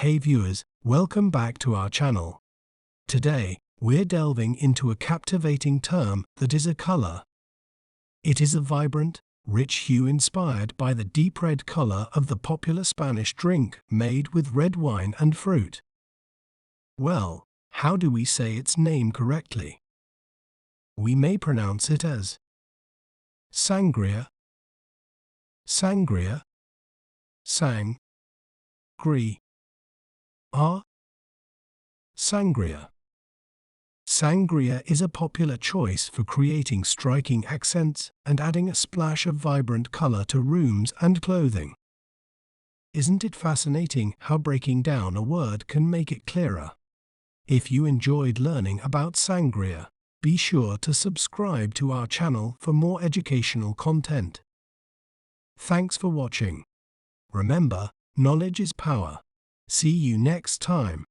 Hey viewers, welcome back to our channel. Today, we're delving into a captivating term that is a color. It is a vibrant, rich hue inspired by the deep red color of the popular Spanish drink made with red wine and fruit. Well, how do we say its name correctly? We may pronounce it as Sangria, Sangria, Sang, Gri, Sangria. Sangria is a popular choice for creating striking accents and adding a splash of vibrant color to rooms and clothing. Isn't it fascinating how breaking down a word can make it clearer? If you enjoyed learning about sangria, be sure to subscribe to our channel for more educational content. Thanks for watching. Remember, knowledge is power. See you next time.